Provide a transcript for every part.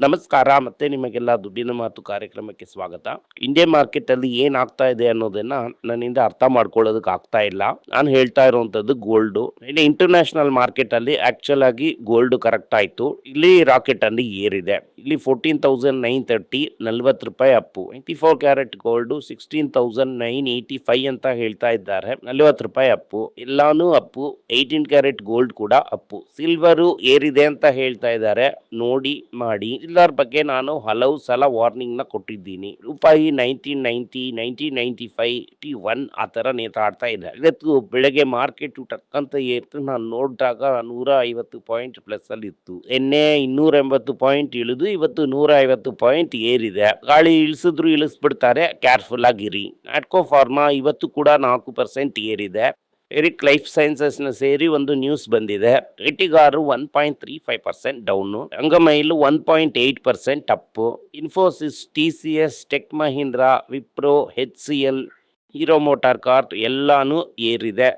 ನಮಸ್ಕಾರ. ಮತ್ತೆ ನಿಮಗೆಲ್ಲ ದುಡ್ಡಿನ ಮಾತು ಕಾರ್ಯಕ್ರಮಕ್ಕೆ ಸ್ವಾಗತ. ಇಂಡಿಯನ್ ಮಾರ್ಕೆಟ್ ಅಲ್ಲಿ ಏನಾಗ್ತಾ ಇದೆ ಅನ್ನೋದನ್ನ ನನ್ನಿಂದ ಅರ್ಥ ಮಾಡ್ಕೊಳ್ಳೋದಕ್ಕೆ ಆಗ್ತಾ ಇಲ್ಲ. ನಾನು ಹೇಳ್ತಾ ಇರುವಂತದ್ದು ಗೋಲ್ಡ್. ಇಲ್ಲಿ ಇಂಟರ್ನ್ಯಾಷನಲ್ ಮಾರ್ಕೆಟ್ ಅಲ್ಲಿ ಆಕ್ಚುಲ್ ಆಗಿ ಗೋಲ್ಡ್ ಕರೆಕ್ಟ್ ಆಯ್ತು. ಇಲ್ಲಿ ರಾಕೆಟ್ ಅಲ್ಲಿ ಏರಿದೆ. ಇಲ್ಲಿ 14,930 ₹40 ಅಪ್ಪು. 24 ಕ್ಯಾರೆಟ್ ಗೋಲ್ಡ್ 16,985 ಅಂತ ಹೇಳ್ತಾ ಇದ್ದಾರೆ. ₹40 ಅಪ್ಪು. ಎಲ್ಲಾನು ಅಪ್ಪು. 18 ಕ್ಯಾರೆಟ್ ಗೋಲ್ಡ್ ಕೂಡ ಅಪ್ಪು. ಸಿಲ್ವರು ಏರಿದೆ ಅಂತ ಹೇಳ್ತಾ ಇದ್ದಾರೆ. ನೋಡಿ ಮಾಡಿ. ಚಿಲ್ಲರ್ ಬಗ್ಗೆ ನಾನು ಹಲವು ಸಲ ವಾರ್ನಿಂಗ್ ನ ಕೊಟ್ಟಿದ್ದೀನಿ. ರೂಪಾಯಿ 1990, 1995, 81 ಆ ತರ ನೇತಾಡ್ತಾ ಇದೆ. ಇವತ್ತು ಬೆಳಗ್ಗೆ ಮಾರ್ಕೆಟ್ ಟಕ್ಕಂತ ಏರ್ತು ನಾನು ನೋಡಿದಾಗ 150 ಪಾಯಿಂಟ್ ಪ್ಲಸ್ ಅಲ್ಲಿ ಇತ್ತು. ಎಣ್ಣೆ 280 ಪಾಯಿಂಟ್ ಇಳಿದು ಇವತ್ತು 150 ಪಾಯಿಂಟ್ ಏರಿದೆ. ಗಾಳಿ ಇಳಿಸಿದ್ರು ಇಳಿಸ್ಬಿಡ್ತಾರೆ, ಕೇರ್ಫುಲ್ ಆಗಿರಿ. ನಾಟ್ಕೋ ಫಾರ್ಮಾ ಇವತ್ತು ಕೂಡ 4% ಏರಿದೆ. ಎರಿಕ್ ಲೈಫ್ ಸೈನ್ಸಸ್ ನ ಸೇರಿ ಒಂದು ನ್ಯೂಸ್ ಬಂದಿದೆ. ರೇಟಿಗಾರು 1.35% ಡೌನು. ಅಂಗಮೈಲು 1.8% up. Infosys, TCS, tech Mahindra, Wipro, HCL, Hero motor corp ಎಲ್ಲಾನು ಏರಿದೆ.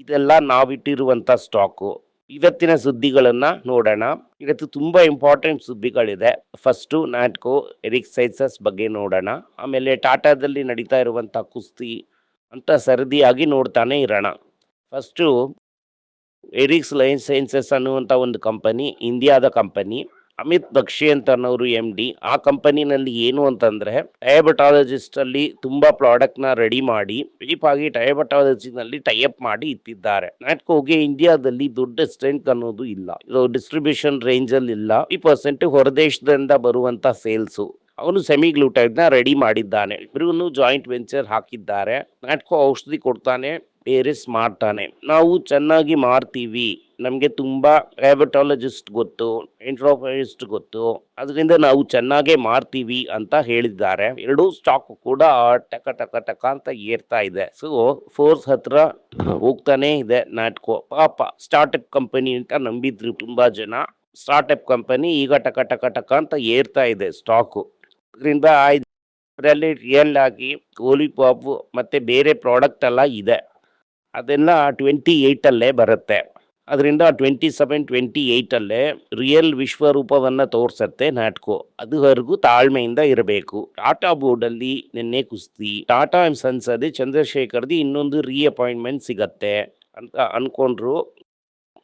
ಇದೆಲ್ಲ ನಾವಿಟ್ಟಿರುವಂತ ಸ್ಟಾಕು. ಇವತ್ತಿನ ಸುದ್ದಿಗಳನ್ನ ನೋಡೋಣ. ಇವತ್ತು ತುಂಬಾ ಇಂಪಾರ್ಟೆಂಟ್ ಸುದ್ದಿಗಳಿದೆ. ಫಸ್ಟ್ ನಾಟ್ಕೋ ಎರಿಕ್ ಸೈನ್ಸಸ್ ಬಗ್ಗೆ ನೋಡೋಣ. ಆಮೇಲೆ ಟಾಟಾದಲ್ಲಿ ನಡೀತಾ ಇರುವಂತ ಕುಸ್ತಿ ಅಂತ ಸರದಿಯಾಗಿ ನೋಡ್ತಾನೆ ಇರೋಣ. ಫಸ್ಟು ಎರಿಕ್ಸ್ ಲೈಫ್ ಸೈನ್ಸಸ್ ಅನ್ನುವಂಥ ಒಂದು ಕಂಪನಿ, ಇಂಡಿಯಾದ ಕಂಪನಿ. ಅಮಿತ್ ಬಕ್ಷಿ ಅಂತ ಅನ್ನೋರು MD. ಆ ಕಂಪನಿನಲ್ಲಿ ಏನು ಅಂತಂದ್ರೆ ಡಯಾಬಟಾಲಜಿಸ್ಟ್ ಅಲ್ಲಿ ತುಂಬಾ ಪ್ರಾಡಕ್ಟ್ ನ ರೆಡಿ ಮಾಡಿ ಚೀಪ್ ಆಗಿ ಡಯಾಬಟಾಲಜಿನಲ್ಲಿ ಟೈಅಪ್ ಮಾಡಿ ಇಟ್ಟಿದ್ದಾರೆ. ನಾಟ್ಕೋಗೆ ಇಂಡಿಯಾದಲ್ಲಿ ದೊಡ್ಡ ಸ್ಟ್ರೆಂತ್ ಅನ್ನೋದು ಇಲ್ಲ. ಇದು ಡಿಸ್ಟ್ರಿಬ್ಯೂಷನ್ ರೇಂಜ್ ಅಲ್ಲಿ ಇಲ್ಲ. 30% ಹೊರದೇಶದಿಂದ ಬರುವಂತ ಸೇಲ್ಸ್. ಅವನು ಸೆಮಿಗ್ಲೂಟೈಡ್ ನ ರೆಡಿ ಮಾಡಿದ್ದಾನೆ. ಇಬ್ರು ಜಾಯಿಂಟ್ ವೆಂಚರ್ ಹಾಕಿದ್ದಾರೆ. ನಾಟ್ಕೋ ಔಷಧಿ ಕೊಡ್ತಾನೆ, ಬೇರೆ ಮಾಡ್ತಾನೆ. ನಾವು ಚೆನ್ನಾಗಿ ಮಾರ್ತೀವಿ, ನಮ್ಗೆ ತುಂಬಾ ಡಯಾಬಟಾಲಜಿಸ್ಟ್ ಗೊತ್ತು, ಎಂಟ್ರೋಪೈಸ್ಟ್ ಗೊತ್ತು, ಅದರಿಂದ ನಾವು ಚೆನ್ನಾಗೇ ಮಾರ್ತೀವಿ ಅಂತ ಹೇಳಿದ್ದಾರೆ. ಎರಡೂ ಸ್ಟಾಕ್ ಕೂಡ ಟಕ ಟಕ ಟಕ ಅಂತ ಏರ್ತಾ ಇದೆ. ಸೊ ಫೋರ್ಸ್ ಹತ್ರ ಹೋಗ್ತಾನೆ ಇದೆ ನಾಟ್ಕೋ. ಪಾಪ ಸ್ಟಾರ್ಟ್ಅಪ್ ಕಂಪನಿ ಅಂತ ನಂಬಿದ್ರು ತುಂಬಾ ಜನ. ಸ್ಟಾರ್ಟ್ಅಪ್ ಕಂಪನಿ ಈಗ ಟಕ ಟಕ ಟಕ ಅಂತ ಏರ್ತಾ ಇದೆ ಸ್ಟಾಕು. ಅದರಿಂದ ಇದರಲ್ಲಿ ರಿಯಲ್ ಆಗಿ ಗೋಲಿಪಾಪ್ ಮತ್ತೆ ಬೇರೆ ಪ್ರಾಡಕ್ಟ್ ಎಲ್ಲ ಇದೆ. ಅದೆಲ್ಲ 28 ಅಲ್ಲೇ ಬರುತ್ತೆ. ಅದರಿಂದ 27, 28 ಅಲ್ಲೇ ರಿಯಲ್ ವಿಶ್ವರೂಪವನ್ನ ತೋರ್ಸತ್ತೆ ನಾಟ್ಕೋ. ಅದುವರೆಗೂ ತಾಳ್ಮೆಯಿಂದ ಇರಬೇಕು. ಟಾಟಾ ಬೋರ್ಡ್ ಅಲ್ಲಿ ನಿನ್ನೆ ಕುಸ್ತಿ. ಟಾಟಾ ಅಂಡ್ ಸನ್ಸ್ ಅದೇ ಚಂದ್ರಶೇಖರ್ದಿ ಇನ್ನೊಂದು ರೀಅಪಾಯಿಂಟ್ಮೆಂಟ್ ಸಿಗತ್ತೆ ಅಂತ ಅನ್ಕೊಂಡ್ರು.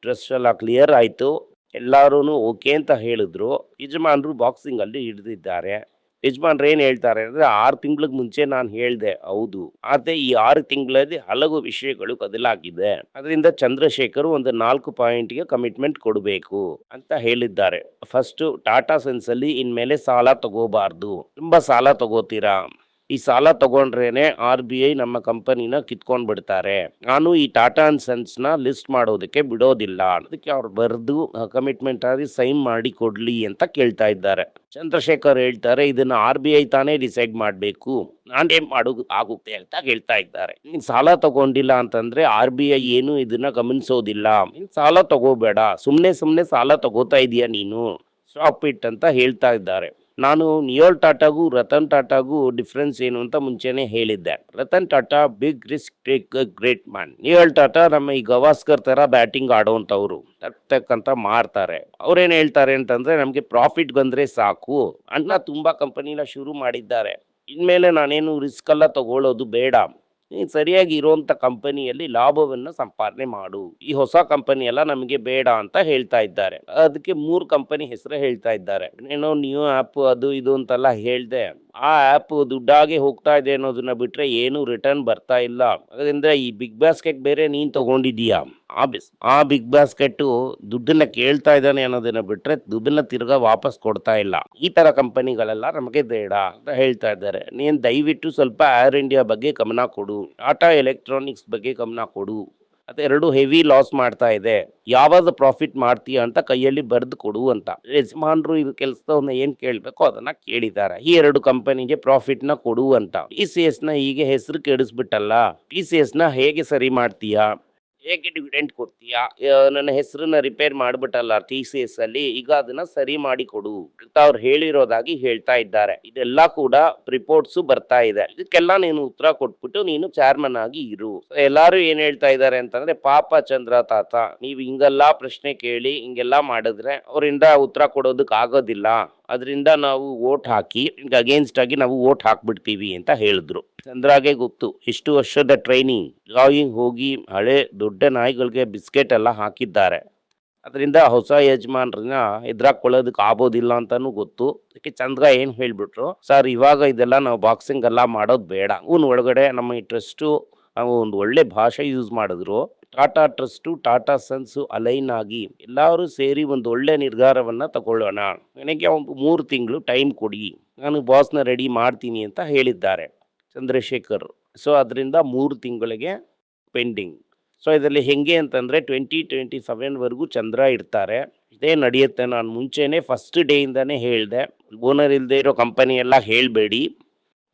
ಡ್ರೆಸ್ ಎಲ್ಲ ಕ್ಲಿಯರ್ ಆಯ್ತು. ಎಲ್ಲಾರು ಓಕೆ ಅಂತ ಹೇಳಿದ್ರು. ಯಜಮಾನ್ರು ಬಾಕ್ಸಿಂಗ್ ಅಲ್ಲಿ ಹಿಡಿದಿದ್ದಾರೆ. ಯಜಮಾನ್ರು ಏನ್ ಹೇಳ್ತಾರೆ ಅಂದ್ರೆ 6 ತಿಂಗಳಿಗೆ ಮುಂಚೆ ನಾನು ಹೇಳ್ದೆ, ಹೌದು, ಆದ್ರೆ ಈ 6 ತಿಂಗಳಲ್ಲಿ ಹಲವು ವಿಷಯಗಳು ಬದಲಾಗಿದೆ. ಅದರಿಂದ ಚಂದ್ರಶೇಖರ್ ಒಂದು 4 ಪಾಯಿಂಟ್ಗೆ ಕಮಿಟ್ಮೆಂಟ್ ಕೊಡಬೇಕು ಅಂತ ಹೇಳಿದ್ದಾರೆ. ಫಸ್ಟ್ ಟಾಟಾ ಸೆನ್ಸ್ ಅಲ್ಲಿ ಇನ್ಮೇಲೆ ಸಾಲ ತಗೋಬಾರ್ದು. ತುಂಬಾ ಸಾಲ ತಗೋತೀರಾ, ಈ ಸಾಲ ತಗೊಂಡ್ರೇನೆ RBI ನಮ್ಮ ಕಂಪನಿನ ಕಿತ್ಕೊಂಡ್ ಬಿಡ್ತಾರೆ. ನಾನು ಈ ಟಾಟಾ ಅಂಡ್ ಸನ್ಸ್ ನ ಲಿಸ್ಟ್ ಮಾಡೋದಕ್ಕೆ ಬಿಡೋದಿಲ್ಲ. ಅದಕ್ಕೆ ಅವ್ರು ಬರೆದು ಕಮಿಟ್ಮೆಂಟ್ ಆಗಿ ಸೈನ್ ಮಾಡಿ ಕೊಡ್ಲಿ ಅಂತ ಕೇಳ್ತಾ ಇದ್ದಾರೆ. ಚಂದ್ರಶೇಖರ್ ಹೇಳ್ತಾರೆ, ಇದನ್ನ RBI ತಾನೇ ಡಿಸೈಡ್ ಮಾಡ್ಬೇಕು, ನಾನೇನ್ ಮಾಡೋದು ಆಗುತ್ತೆ ಅಂತ ಹೇಳ್ತಾ ಇದ್ದಾರೆ. ನೀನ್ ಸಾಲ ತಗೊಂಡಿಲ್ಲ ಅಂತಂದ್ರೆ RBI ಏನು ಇದನ್ನ ಗಮನಿಸೋದಿಲ್ಲ. ನೀನ್ ಸಾಲ ತಗೋಬೇಡ, ಸುಮ್ನೆ ಸಾಲ ತಗೋತಾ ಇದೀಯ ನೀನು, ಸ್ಟಾಪ್ ಇಟ್ ಅಂತ ಹೇಳ್ತಾ ಇದ್ದಾರೆ. ನಾನು ನಿಯೋಲ್ ಟಾಟಾಗೂ ರತನ್ ಟಾಟಾಗೂ ಡಿಫ್ರೆನ್ಸ್ ಏನು ಅಂತ ಮುಂಚೆನೆ ಹೇಳಿದ್ದೆ. Ratan Tata big risk take great man. Noel Tata ನಮ್ಮ ಈ ಗವಾಸ್ಕರ್ ತರ ಬ್ಯಾಟಿಂಗ್ ಆಡೋಂಥವ್ರು, ತಕ್ಕಂತ ಮಾರ್ತಾರೆ. ಅವ್ರೇನ್ ಹೇಳ್ತಾರೆ ಅಂತಂದ್ರೆ ನಮ್ಗೆ ಪ್ರಾಫಿಟ್ ಬಂದ್ರೆ ಸಾಕು ಅಂತ ತುಂಬಾ ಕಂಪನಿನ ಶುರು ಮಾಡಿದ್ದಾರೆ. ಇನ್ಮೇಲೆ ನಾನೇನು ರಿಸ್ಕ್ ಎಲ್ಲ ತಗೊಳ್ಳೋದು ಬೇಡ, ನೀನ್ ಸರಿಯಾಗಿ ಇರುವಂತ ಕಂಪನಿಯಲ್ಲಿ ಲಾಭವನ್ನ ಸಂಪಾದನೆ ಮಾಡು, ಈ ಹೊಸ ಕಂಪನಿ ಎಲ್ಲ ನಮಗೆ ಬೇಡ ಅಂತ ಹೇಳ್ತಾ ಇದ್ದಾರೆ. ಅದಕ್ಕೆ 3 ಕಂಪನಿ ಹೆಸರು ಹೇಳ್ತಾ ಇದ್ದಾರೆ. ಏನೋ ನ್ಯೂ ಆಪ್ ಅದು ಇದು ಅಂತೆಲ್ಲ ಹೇಳ್ದೆ. ಆ ಆಪ್ ದುಡ್ಡಾಗೆ ಹೋಗ್ತಾ ಇದೆ ಅನ್ನೋದನ್ನ ಬಿಟ್ರೆ ಏನು ರಿಟರ್ನ್ ಬರ್ತಾ ಇಲ್ಲ. ಅದರಿಂದ ಈ ಬಿಗ್ ಬಾಸ್ಕೆಟ್ ಬೇರೆ ನೀನ್ ತಗೊಂಡಿದೀಯಾ, ಆ ಬಿಗ್ ಬಾಸ್ಕೆಟ್ ದುಡ್ಡನ್ನ ಕೇಳ್ತಾ ಇದ್ದಾನೆ ಅನ್ನೋದನ್ನ ಬಿಟ್ರೆ ದುಡ್ಡನ್ನ ತಿರ್ಗಾ ವಾಪಸ್ ಕೊಡ್ತಾ ಇಲ್ಲ. ಈ ತರ ಕಂಪನಿಗಳೆಲ್ಲ ನಮಗೆ ಬೇಡ ಅಂತ ಹೇಳ್ತಾ ಇದ್ದಾರೆ. ನೀನ್ ದಯವಿಟ್ಟು ಸ್ವಲ್ಪ ಏರ್ ಇಂಡಿಯಾ ಬಗ್ಗೆ ಗಮನ ಕೊಡು, ಟಾಟಾ ಎಲೆಕ್ಟ್ರಾನಿಕ್ಸ್ ಬಗ್ಗೆ ಗಮನ ಕೊಡು. ಅದೆರಡು ಹೆವಿ ಲಾಸ್ ಮಾಡ್ತಾ ಇದೆ, ಯಾವಾಗ ಪ್ರಾಫಿಟ್ ಮಾಡ್ತೀಯ ಅಂತ ಕೈಯಲ್ಲಿ ಬರೆದು ಕೊಡು ಅಂತ. ಯಜಮಾನ್ರು ಇದು ಕೆಲಸದವನ್ನ ಏನ್ ಕೇಳ್ಬೇಕು ಅದನ್ನ ಕೇಳಿದ್ದಾರೆ. ಈ 2 ಕಂಪನಿಗೆ ಪ್ರಾಫಿಟ್ ನ ಕೊಡು ಅಂತ. TCS ನ ಹೀಗೆ ಹೆಸರು ಕೆಡಿಸ್ಬಿಟ್ಟಲ್ಲ, TCS ನ ಹೇಗೆ ಸರಿ ಮಾಡ್ತೀಯಾ, ಹೇಗೆ ಡಿವಿಡೆಂಟ್ ಕೊಡ್ತೀಯಾ, ನನ್ನ ಹೆಸರನ್ನ ರಿಪೇರ್ ಮಾಡ್ಬಿಟ್ಟಲ್ಲ TCS ಅಲ್ಲಿ, ಈಗ ಅದನ್ನ ಸರಿ ಮಾಡಿ ಕೊಡು ಅಂತ ಅವ್ರು ಹೇಳಿರೋದಾಗಿ ಹೇಳ್ತಾ ಇದ್ದಾರೆ. ಇದೆಲ್ಲ ಕೂಡ ರಿಪೋರ್ಟ್ಸ್ ಬರ್ತಾ ಇದೆ. ಇದಕ್ಕೆಲ್ಲ ನೀನು ಉತ್ತರ ಕೊಟ್ಬಿಟ್ಟು ನೀನು ಚೇರ್ಮನ್ ಆಗಿ ಇರು. ಎಲ್ಲಾರು ಏನ್ ಹೇಳ್ತಾ ಇದ್ದಾರೆ ಅಂತಂದ್ರೆ, ಪಾಪ ಚಂದ್ರ ತಾತ, ನೀವ್ ಹಿಂಗೆಲ್ಲಾ ಪ್ರಶ್ನೆ ಕೇಳಿ ಹಿಂಗೆಲ್ಲಾ ಮಾಡಿದ್ರೆ ಅವರಿಂದ ಉತ್ತರ ಕೊಡೋದಕ್ ಆಗೋದಿಲ್ಲ, ಅದರಿಂದ ನಾವು ವೋಟ್ ಹಾಕಿ ಅಗೇನ್ಸ್ಟ್ ಆಗಿ ನಾವು ವೋಟ್ ಹಾಕ್ಬಿಡ್ತೀವಿ ಅಂತ ಹೇಳಿದ್ರು. ಚಂದ್ರಾಗೆ ಗೊತ್ತು ಎಷ್ಟು ವರ್ಷದ ಟ್ರೈನಿಂಗ್ ಡ್ರಾಯಿಂಗ್ ಹೋಗಿ ಹಳೆ ದೊಡ್ಡ ನಾಯಿಗಳಿಗೆ ಬಿಸ್ಕೆಟ್ ಎಲ್ಲ ಹಾಕಿದ್ದಾರೆ. ಅದರಿಂದ ಹೊಸ ಯಜಮಾನ್ರನ್ನ ಎದುರಾಕೊಳ್ಳೋದಕ್ಕೆ ಆಗೋದಿಲ್ಲ ಅಂತಾನು ಗೊತ್ತು. ಅದಕ್ಕೆ ಚಂದ್ರ ಏನ್ ಹೇಳ್ಬಿಟ್ರು, ಸರ್ ಇವಾಗ ಇದೆಲ್ಲ ನಾವು ಬಾಕ್ಸಿಂಗ್ ಎಲ್ಲ ಮಾಡೋದು ಬೇಡ, ಅವನ್ ಒಳಗಡೆ ನಮ್ಮ ಈ ಟ್ರಸ್ಟು ನಾವು ಒಂದು ಒಳ್ಳೆ ಭಾಷೆ ಯೂಸ್ ಮಾಡಿದ್ರು. Tata trust Tata sons align ಆಗಿ ಎಲ್ಲರೂ ಸೇರಿ ಒಂದು ಒಳ್ಳೆ ನಿರ್ಧಾರವನ್ನ ತಗೊಳ್ಳೋಣ, ನನಗೆ ಒಂದು 3 ತಿಂಗಳು ಟೈಮ್ ಕೊಡಿ, ನಾನು ಬಾಸ್ನ ರೆಡಿ ಮಾಡ್ತೀನಿ ಅಂತ ಹೇಳಿದ್ದಾರೆ ಚಂದ್ರಶೇಖರ್. ಸೊ ಅದರಿಂದ 3 ತಿಂಗಳಿಗೆ ಪೆಂಡಿಂಗ್. ಸೊ ಇದರಲ್ಲಿ ಹೆಂಗೆ ಅಂತಂದರೆ 2027ವರೆಗೂ ಚಂದ್ರ ಇರ್ತಾರೆ. ಇದೇ ನಡೆಯುತ್ತೆ. ನಾನು ಮುಂಚೆನೇ ಫಸ್ಟ್ ಡೇಯಿಂದನೇ ಹೇಳಿದೆ, ಓನರ್ ಇಲ್ಲದೆ ಇರೋ ಕಂಪನಿ ಎಲ್ಲ ಹೇಳಬೇಡಿ.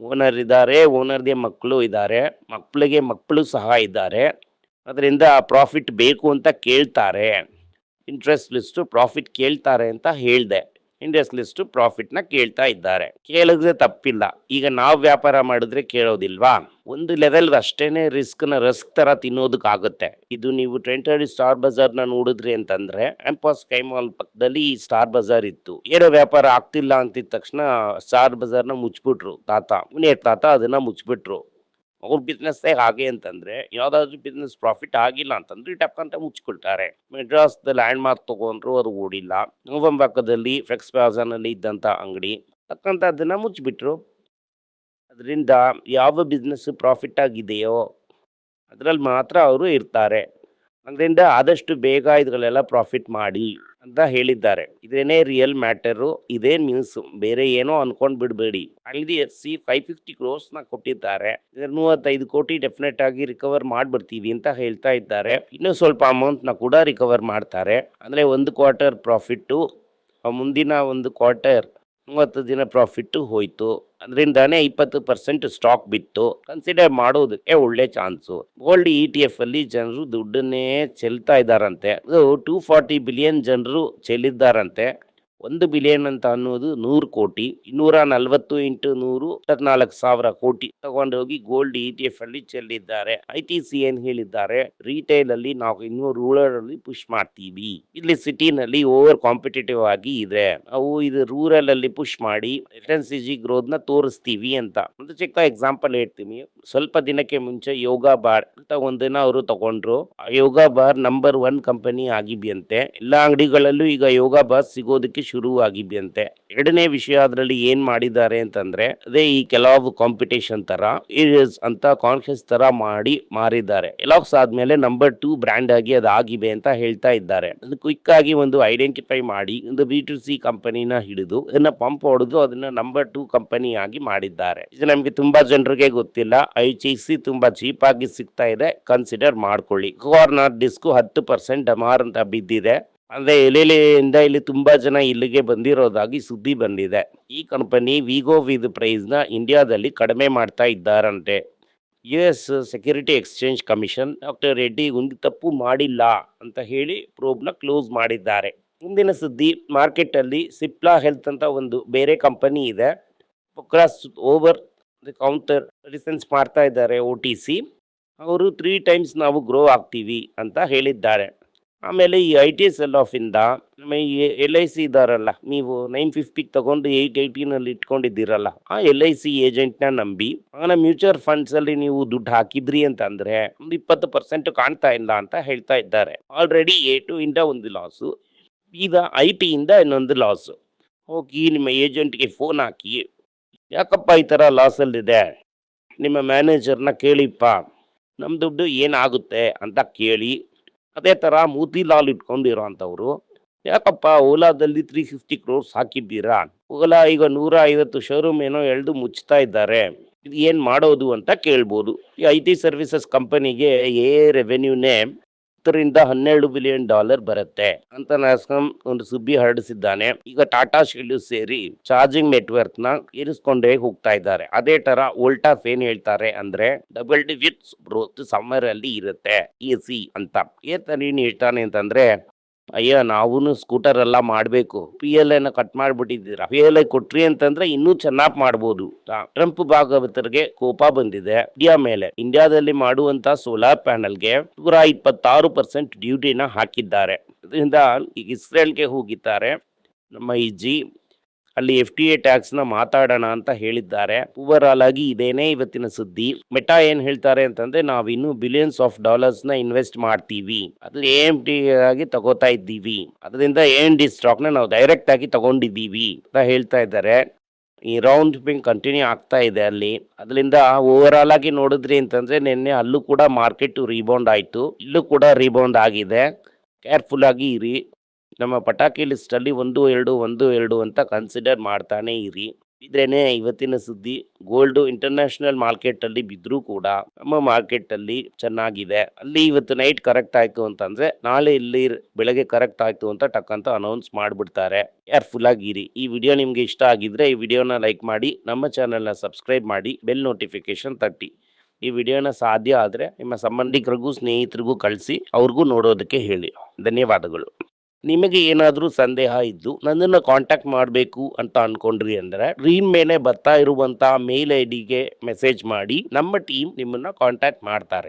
ಓನರ್ ಇದ್ದಾರೆ, ಓನರ್ಗೆ ಮಕ್ಕಳು ಇದ್ದಾರೆ, ಮಕ್ಕಳಿಗೆ ಮಕ್ಕಳು ಸಹ ಇದ್ದಾರೆ. ಅದರಿಂದ ಪ್ರಾಫಿಟ್ ಬೇಕು ಅಂತ ಕೇಳ್ತಾರೆ, ಇಂಟ್ರೆಸ್ಟ್ ಲಿಸ್ಟು ಪ್ರಾಫಿಟ್ ಕೇಳ್ತಾರೆ ಅಂತ ಹೇಳಿದೆ. ಇಂಟ್ರೆಸ್ಟ್ ಲಿಸ್ಟು ಪ್ರಾಫಿಟ್ನ ಕೇಳ್ತಾ ಇದ್ದಾರೆ. ಕೇಳಿದ್ರೆ ತಪ್ಪಿಲ್ಲ. ಈಗ ನಾವು ವ್ಯಾಪಾರ ಮಾಡಿದ್ರೆ ಕೇಳೋದಿಲ್ವಾ? ಒಂದು ಲೆವೆಲ್ ಅಷ್ಟೇನೆ ರಸ್ಕ್ ತರ ತಿನ್ನೋದಕ್ಕಾಗುತ್ತೆ. ಇದು ನೀವು ಟ್ರೆಂಟರಿ ಸ್ಟಾರ್ ಬಜಾರ್ನ ನೋಡಿದ್ರಿ ಅಂತಂದ್ರೆ ಎಂಪಾಸ್ ಕೈಮಾಲ್ ಪಕ್ಕದಲ್ಲಿ ಈ ಸ್ಟಾರ್ ಬಜಾರ್ ಇತ್ತು. ಏನೋ ವ್ಯಾಪಾರ ಆಗ್ತಿಲ್ಲ ಅಂತಿದ ತಕ್ಷಣ ಸ್ಟಾರ್ ಬಜಾರ್ನ ಮುಚ್ಚಿಬಿಟ್ರು ತಾತ ಅದನ್ನ ಮುಚ್ಚಿಬಿಟ್ರು. ಅವ್ರ ಬಿಸ್ನೆಸ್ ಹಾಗೆ ಅಂತಂದ್ರೆ ಯಾವ್ದಾದ್ರು ಬಿಸ್ನೆಸ್ ಪ್ರಾಫಿಟ್ ಆಗಿಲ್ಲ ಅಂತಂದ್ರೆ ಟಕ್ಕಂತ ಮುಚ್ಕೊಳ್ತಾರೆ. ಮೆಡ್ರಾಸ್ ಲ್ಯಾಂಡ್ ಮಾರ್ಕ್ ತಗೊಂಡ್ರು, ಅದು ಓಡಿಲ್ಲ. ನವಂಬಕ್ಕದಲ್ಲಿ ಫ್ಲೆಕ್ಸ್ ಪ್ಲಾಜಾನಲ್ಲಿ ಇದ್ದಂತ ಅಂಗಡಿ ತಕ್ಕಂತ ಅದನ್ನ ಮುಚ್ಚಿಬಿಟ್ರು. ಅದರಿಂದ ಯಾವ ಬಿಸ್ನೆಸ್ ಪ್ರಾಫಿಟ್ ಆಗಿದೆಯೋ ಅದರಲ್ಲಿ ಮಾತ್ರ ಅವರು ಇರ್ತಾರೆ. ಅದರಿಂದ ಆದಷ್ಟು ಬೇಗ ಇದ್ರಲ್ಲೆಲ್ಲ ಪ್ರಾಫಿಟ್ ಮಾಡಿ ಅಂತ ಹೇಳಿದ್ದಾರೆ. ಇದೇನೇ ರಿಯಲ್ ಮ್ಯಾಟರು, ಇದೇ ನ್ಯೂಸ್, ಬೇರೆ ಏನೋ ಅನ್ಕೊಂಡ್ ಬಿಡಬೇಡಿ. IDFC 550 crores ಕೊಟ್ಟಿದ್ದಾರೆ. 35 ಕೋಟಿ ಡೆಫಿನೆಟ್ ಆಗಿ ರಿಕವರ್ ಮಾಡ್ಬಿಡ್ತೀವಿ ಅಂತ ಹೇಳ್ತಾ ಇದ್ದಾರೆ. ಇನ್ನೂ ಸ್ವಲ್ಪ ಅಮೌಂಟ್ನ ಕೂಡ ರಿಕವರ್ ಮಾಡ್ತಾರೆ. ಅಂದರೆ 1 ಕ್ವಾರ್ಟರ್ ಪ್ರಾಫಿಟ್ಟು, ಮುಂದಿನ 1 ಕ್ವಾರ್ಟರ್ 30 ದಿನ ಪ್ರಾಫಿಟ್ಟು ಹೋಯ್ತು. ಅದರಿಂದಾನೇ 20% ಸ್ಟಾಕ್ ಬಿತ್ತು. ಕನ್ಸಿಡರ್ ಮಾಡೋದಕ್ಕೆ ಒಳ್ಳೆ ಚಾನ್ಸು. ಗೋಲ್ಡ್ ETF ಅಲ್ಲಿ ಜನರು ದುಡ್ಡನ್ನೇ ಚೆಲ್ತಾ ಇದ್ದಾರಂತೆ. ಅದು 240 ಬಿಲಿಯನ್ ಜನರು ಚೆಲ್ಲಿದ್ದಾರಂತೆ. 1 ಬಿಲಿಯನ್ ಅಂತ ಅನ್ನೋದು 100 ಕೋಟಿ. 240 × 100 14,000 ಕೋಟಿ ತಗೊಂಡೋಗಿ ಗೋಲ್ಡ್ ETF ಅಲ್ಲಿ ಚೆಲ್ಲಿದ್ದಾರೆ. ITC ಏನ್ ಹೇಳಿದ್ದಾರೆ, ರಿಟೇಲ್ ಅಲ್ಲಿ ನಾವು ಇನ್ನೂ ರೂರಲ್ ಅಲ್ಲಿ ಪುಷ್ ಮಾಡ್ತೀವಿ, ಇಲ್ಲಿ ಸಿಟಿನಲ್ಲಿ ಓವರ್ ಕಾಂಪಿಟೇಟಿವ್ ಆಗಿ ಇದೆ, ನಾವು ಇದು ರೂರಲ್ ಅಲ್ಲಿ ಪುಷ್ ಮಾಡಿ FMCG ಗ್ರೋತ್ ನ ತೋರಿಸ್ತೀವಿ ಅಂತ. ಒಂದು ಚಿಕ್ಕ ಎಕ್ಸಾಂಪಲ್ ಹೇಳ್ತೀನಿ. ಸ್ವಲ್ಪ ದಿನಕ್ಕೆ ಮುಂಚೆ ಯೋಗ ಬಾರ್ ಅಂತ ಒಂದಿನ ಅವರು ತಗೊಂಡ್ರು. ಯೋಗ ಬಾರ್ ನಂಬರ್ 1 ಕಂಪನಿ ಆಗಿಬಿಯಂತೆ. ಎಲ್ಲಾ ಅಂಗಡಿಗಳಲ್ಲೂ ಈಗ ಯೋಗ ಬಾರ್ ಸಿಗೋದಕ್ಕೆ ಶುರು ಆಗಿಬಿಯಂತೆ. ಎರಡನೇ ವಿಷಯ ಅದರಲ್ಲಿ ಏನ್ ಮಾಡಿದ್ದಾರೆ ಅಂತಂದ್ರೆ, ಅದೇ ಈ ಕೆಲವು ಕಾಂಪಿಟೇಷನ್ ತರ ಅಂತ ಕಾನ್ಶಿಯಸ್ ತರ ಮಾಡಿ ಮಾರಿದ್ದಾರೆ. ಎಲಾಕ್ಸ್ ಆದ್ಮೇಲೆ ನಂಬರ್ 2 ಬ್ರ್ಯಾಂಡ್ ಆಗಿ ಅದಾಗಿವೆ ಅಂತ ಹೇಳ್ತಾ ಇದ್ದಾರೆ. ಅದು ಕ್ವಿಕ್ ಆಗಿ ಒಂದು ಐಡೆಂಟಿಫೈ ಮಾಡಿ ಒಂದು B2C ಕಂಪನಿನ ಹಿಡಿದು ಅದನ್ನ ಪಂಪ್ ಹೊಡೆದು ಅದನ್ನ ನಂಬರ್ 2 ಕಂಪನಿ ಆಗಿ ಮಾಡಿದ್ದಾರೆ. ಇದು ನಮ್ಗೆ ತುಂಬಾ ಜನರಿಗೆ ಗೊತ್ತಿಲ್ಲ. ITC ತುಂಬಾ ಚೀಪ್ ಆಗಿ ಸಿಗ್ತಾ ಇದೆ, ಕನ್ಸಿಡರ್ ಮಾಡ್ಕೊಳ್ಳಿ. ಕಾರ್ನರ್ ಡಿಸ್ಕ್ 10% ಡಮಾರ್ ಅಂತ ಬಿದ್ದಿದೆ. ಅಂದ್ರೆ ಎಲೆಲೆಯಿಂದ ಇಲ್ಲಿ ತುಂಬಾ ಜನ ಇಲ್ಲಿಗೆ ಬಂದಿರೋದಾಗಿ ಸುದ್ದಿ ಬಂದಿದೆ. ಈ ಕಂಪನಿ ವಿಗೋ ವಿದ್ ಪ್ರೈಸ್ ನ ಇಂಡಿಯಾದಲ್ಲಿ ಕಡಿಮೆ ಮಾಡ್ತಾ ಇದ್ದಾರಂತೆ. US security exchange commission doctor Reddy ಒಂದು ತಪ್ಪು ಮಾಡಿಲ್ಲ ಅಂತ ಹೇಳಿ ಪ್ರೋಬ್ನ ಕ್ಲೋಸ್ ಮಾಡಿದ್ದಾರೆ. ಮುಂದಿನ ಸುದ್ದಿ, ಮಾರ್ಕೆಟ್ ಅಲ್ಲಿ ಸಿಪ್ಲಾ ಹೆಲ್ತ್ ಅಂತ ಒಂದು ಬೇರೆ ಕಂಪನಿ ಇದೆ. ಕ್ರಾಸ್ ಓವರ್ ದ ಕೌಂಟರ್ ರಿಸೆನ್ಸ್ ಮಾಡ್ತಾ ಇದ್ದಾರೆ OTC. ಅವರು 3 ಟೈಮ್ಸ್ ನಾವು ಗ್ರೋ ಆಗ್ತೀವಿ ಅಂತ ಹೇಳಿದ್ದಾರೆ. ಆಮೇಲೆ ಈ IT ಸೆಲ್ ಆಫ್ ಇಂದ ನಮ್ಮ ಈ LIC ಇದಾರಲ್ಲ, ನೀವು 950 ತಗೊಂಡು 880 ಇಟ್ಕೊಂಡಿದ್ದೀರಲ್ಲ, ಆ LIC ಏಜೆಂಟ್ನ ನಂಬಿ ಅವನ ಮ್ಯೂಚುವಲ್ ಫಂಡ್ಸ್ ಅಲ್ಲಿ ನೀವು ದುಡ್ಡು ಹಾಕಿದ್ರಿ ಅಂತ ಅಂದ್ರೆ ಒಂದು 20% ಕಾಣ್ತಾ ಇಲ್ಲ ಅಂತ ಹೇಳ್ತಾ ಇದ್ದಾರೆ. ಆಲ್ರೆಡಿ A2 ಇಂದ ಒಂದು ಲಾಸು, ಈಗ IT ಇಂದ ಇನ್ನೊಂದು ಲಾಸು. ಹೋಗಿ ನಿಮ್ಮ ಏಜೆಂಟ್ಗೆ ಫೋನ್ ಹಾಕಿ, ಯಾಕಪ್ಪ ಈ ಥರ ಲಾಸಲ್ಲಿದೆ, ನಿಮ್ಮ ಮ್ಯಾನೇಜರ್ನ ಕೇಳಿಪ್ಪ, ನಮ್ಮ ದುಡ್ಡು ಏನಾಗುತ್ತೆ ಅಂತ ಕೇಳಿ. ಅದೇ ಥರ ಮೋತಿಲಾಲ್ ಇಟ್ಕೊಂಡಿರೋ ಅಂಥವ್ರು, ಯಾಕಪ್ಪ ಓಲಾದಲ್ಲಿ 350 crores ಹಾಕಿದ್ದೀರಾ, ಓಲಾ ಈಗ 150 ಶೋರೂಮ್ ಏನೋ ಎಳ್ದು ಮುಚ್ತಾ ಇದ್ದಾರೆ, ಇದು ಏನು ಮಾಡೋದು ಅಂತ ಕೇಳ್ಬೋದು. ಈ IT ಸರ್ವಿಸಸ್ ಕಂಪನಿಗೆ ರೆವೆನ್ಯೂನೇ $10 ಬಿಲಿಯನ್ ಬರುತ್ತೆ ಅಂತ ನಾಸ್ಕಾಂ ಒಂದು ಸುದ್ದಿ ಹರಡಿಸಿದ್ದಾನೆ. ಈಗ ಟಾಟಾ ಶೆಲ್ಲು ಸೇರಿ ಚಾರ್ಜಿಂಗ್ ನೆಟ್ವರ್ಕ್ ನ ಇರಿಸ್ಕೊಂಡೇ ಹೋಗ್ತಾ ಇದ್ದಾರೆ. ಅದೇ ತರ ವೋಲ್ಟಾಸ್ ಏನ್ ಹೇಳ್ತಾರೆ ಅಂದ್ರೆ ಡಬಲ್ ಡಿಜಿಟ್ ಗ್ರೋತ್ ಸಮ್ಮರ್ ಅಲ್ಲಿ ಇರುತ್ತೆ AC ಅಂತ. ಏನ್ ಹೇಳ್ತಾನೆ ಅಂತಂದ್ರೆ, ಅಯ್ಯ ನಾವೂನು ಸ್ಕೂಟರ್ ಎಲ್ಲ ಮಾಡಬೇಕು, PLI ಕಟ್ ಮಾಡಿಬಿಟ್ಟಿದ್ದೀರಾ, PLI ಕೊಟ್ರಿ ಅಂತಂದ್ರೆ ಇನ್ನೂ ಚೆನ್ನಾಗಿ ಮಾಡ್ಬೋದು. ಟ್ರಂಪ್ ಭಾಗವತರಿಗೆ ಕೋಪ ಬಂದಿದೆ ಇಂಡಿಯಾ ಮೇಲೆ. ಇಂಡಿಯಾದಲ್ಲಿ ಮಾಡುವಂತ ಸೋಲಾರ್ ಪ್ಯಾನಲ್ಗೆ 126% ಡ್ಯೂಟಿನ ಹಾಕಿದ್ದಾರೆ. ಅದರಿಂದ ಈಗ ಇಸ್ರೇಲ್ಗೆ ಹೋಗಿದ್ದಾರೆ ನಮ್ಮ ಈ ಅಲ್ಲಿ FTA ಟ್ಯಾಕ್ಸ್ ನ ಮಾತಾಡೋಣ ಅಂತ ಹೇಳಿದ್ದಾರೆ. ಓವರ್ ಆಲ್ ಆಗಿ ಇದೇನೇ ಇವತ್ತಿನ ಸುದ್ದಿ. ಮೆಟಾ ಏನ್ ಹೇಳ್ತಾರೆ ಅಂತಂದ್ರೆ ನಾವು ಇನ್ನು ಬಿಲಿಯನ್ಸ್ ಆಫ್ ಡಾಲರ್ಸ್ ನ ಇನ್ವೆಸ್ಟ್ ಮಾಡ್ತೀವಿ, ಅದು AMD ಆಗಿ ತಗೋತಾ ಇದ್ದೀವಿ, ಅದರಿಂದ AMD ಸ್ಟಾಕ್ ನ ನಾವು ಡೈರೆಕ್ಟ್ ಆಗಿ ತಗೊಂಡಿದ್ದೀವಿ ಅಂತ ಹೇಳ್ತಾ ಇದ್ದಾರೆ. ಈ ರೌಂಡ್ ಪಿಂಗ್ ಕಂಟಿನ್ಯೂ ಆಗ್ತಾ ಇದೆ ಅಲ್ಲಿ. ಅದರಿಂದ ಓವರ್ ಆಲ್ ಆಗಿ ನೋಡಿದ್ರಿ ಅಂತಂದ್ರೆ ನಿನ್ನೆ ಅಲ್ಲೂ ಕೂಡ ಮಾರ್ಕೆಟ್ ರೀಬೌಂಡ್ ಆಯ್ತು, ಇಲ್ಲೂ ಕೂಡ ರೀಬೌಂಡ್ ಆಗಿದೆ. ಕೇರ್ಫುಲ್ ಆಗಿ ಇರಿ. ನಮ್ಮ ಪಟಾಕಿ ಲಿಸ್ಟ್ ಅಲ್ಲಿ 1-2 ಅಂತ ಕನ್ಸಿಡರ್ ಮಾಡ್ತಾನೆ ಇರಿ. ಇದ್ರೇನೆ ಇವತ್ತಿನ ಸುದ್ದಿ. ಗೋಲ್ಡ್ ಇಂಟರ್ನ್ಯಾಷನಲ್ ಮಾರ್ಕೆಟ್ ಅಲ್ಲಿ ಬಿದ್ರೂ ಕೂಡ ನಮ್ಮ ಮಾರ್ಕೆಟ್ ಅಲ್ಲಿ ಚೆನ್ನಾಗಿದೆ. ಅಲ್ಲಿ ಇವತ್ತು ನೈಟ್ ಕರೆಕ್ಟ್ ಆಯ್ತು ಅಂತಂದ್ರೆ ನಾಳೆ ಇಲ್ಲಿ ಬೆಳಗ್ಗೆ ಕರೆಕ್ಟ್ ಆಯ್ತು ಅಂತ ಟಕ್ ಅಂತ ಅನೌನ್ಸ್ ಮಾಡ್ಬಿಡ್ತಾರೆ. ಕೇರ್ಫುಲ್ ಆಗಿರಿ. ಈ ವಿಡಿಯೋ ನಿಮ್ಗೆ ಇಷ್ಟ ಆಗಿದ್ರೆ ಈ ವಿಡಿಯೋನ ಲೈಕ್ ಮಾಡಿ, ನಮ್ಮ ಚಾನೆಲ್ನ ಸಬ್ಸ್ಕ್ರೈಬ್ ಮಾಡಿ, ಬೆಲ್ ನೋಟಿಫಿಕೇಶನ್ ತಟ್ಟಿ. ಈ ವಿಡಿಯೋನ ಸಾಧ್ಯ ಆದರೆ ನಿಮ್ಮ ಸಂಬಂಧಿಕರಿಗೂ ಸ್ನೇಹಿತರಿಗೂ ಕಳಿಸಿ, ಅವ್ರಿಗೂ ನೋಡೋದಕ್ಕೆ ಹೇಳಿ. ಧನ್ಯವಾದಗಳು. ನಿಮಗೆ ಏನಾದರೂ ಸಂದೇಹ ಇದ್ದು ನನ್ನನ್ನು ಕಾಂಟ್ಯಾಕ್ಟ್ ಮಾಡಬೇಕು ಅಂತ ಅನ್ಕೊಂಡ್ರಿ ಅಂದ್ರೆ ಸ್ಕ್ರೀನ್ ಮೇಲೆ ಬರ್ತಾ ಇರುವಂತಹ ಮೇಲ್ ID ಗೆ ಮೆಸೇಜ್ ಮಾಡಿ, ನಮ್ಮ ಟೀಮ್ ನಿಮ್ಮನ್ನ ಕಾಂಟ್ಯಾಕ್ಟ್ ಮಾಡ್ತಾರೆ.